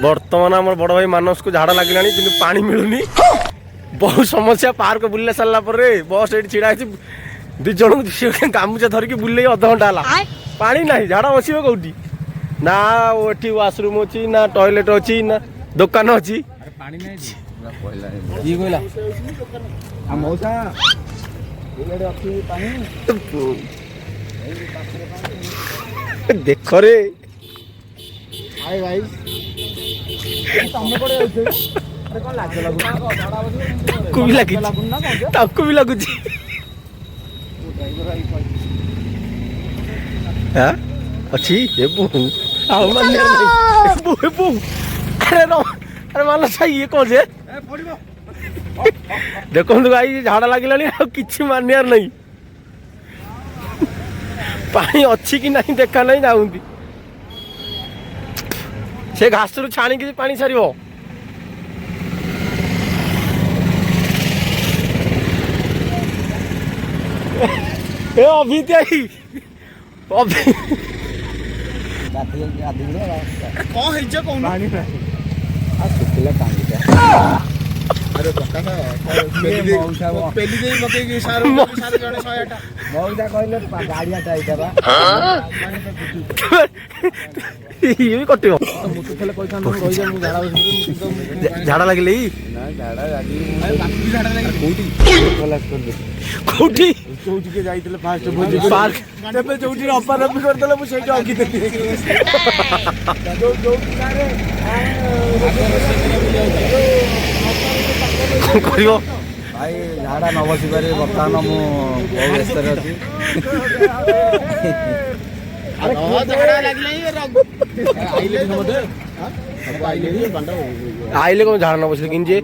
बर्तमान आम बड़ भाई मानस को झाड़ा लगे कि पानी मिलूनी बहुत समस्या पार्क बुले सारा बस ये छिड़ा दी जन गामुचा धरिकी बुले अध घंटा है पानी ना झाड़ा बस कौटी ना ये वाशरूम अच्छी ना टॉयलेट अच्छी ना दुकान अच्छी देख रे भी लगुच अच्छी अरे मान ये कौन से देखो भाई झाड़ा लगे कि मानियार नहीं पानी अच्छी कि नहीं देखा नहीं जाऊँगी से घास रु छाणी पानी सार अभी ये कट झाड़ा लगे कौटी भाई झाड़ा न बस पारे बर्तमान आइले कौन झाड़ा न बस कि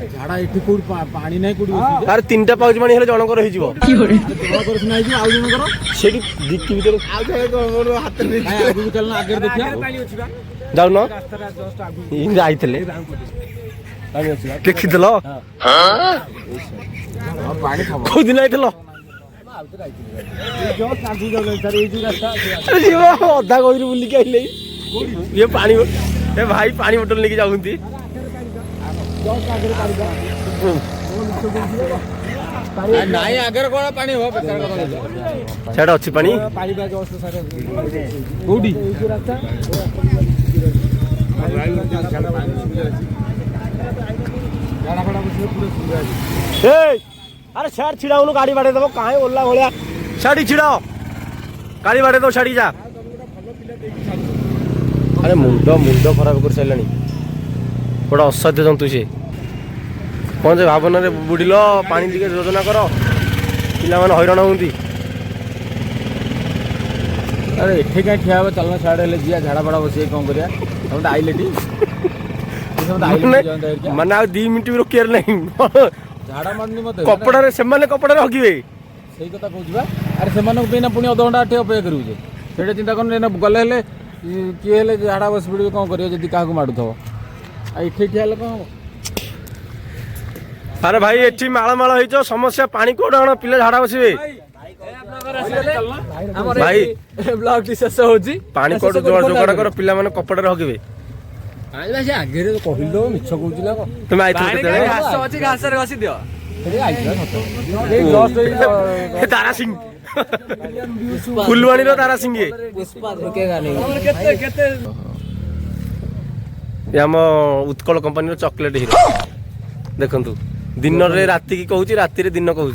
झाड़ा ये पानी ना कौट अरे 3टा पाउच पानी हेले जनकर हो जाऊन देखिल कौ दिन आई अधा कही बुलिक आइले ये पानी ए भाई पानी बोतल लेके जाऊँगी सेटा अच्छी पानी अरे सार छिड़ा गाड़ी बाड़े दब कहीं ओला भाया साड़ी छिड़ा गाड़ी बाड़े दो साड़ी जा अरे मुंड मुंड खराब कर सारे गोटे असाध्य जंतु सी कौन से भावना बुड़िल पानी टे योजना कर पिला हैरान होती अरे एठे क्या ठिया चलना साढ़े जी झाड़ा फाड़ा बस कौन कर आइले मैंने आ 2 मिनट भी रोकियार नहीं झाड़ा मारनी मत कपड़ा से कपड़ा हगिवे से कथा कहूँ अरे से पुणी अध घंटा अटे अपेक्षा करूचे से चिंता कर गले किए झाड़ा बस पड़े कौन कर क्या माड़ू थो ये ठिया कौन अरे भाई ये मालमाल हो समस्या पानी कौट आण पिला झाड़ा बसवे भाई ब्लॉक टी शेष हो पानी कौट जोगाड़ कर पिला माने कपड़ा हगिवे आगे कहल मिछ कहूँ तुम तारा सिंह फुलवाणी तारा सिंह आम उत्कल कंपनी चॉकलेट हीरो देखु दिन रे राति की कहूँ राति दिन कहूँ।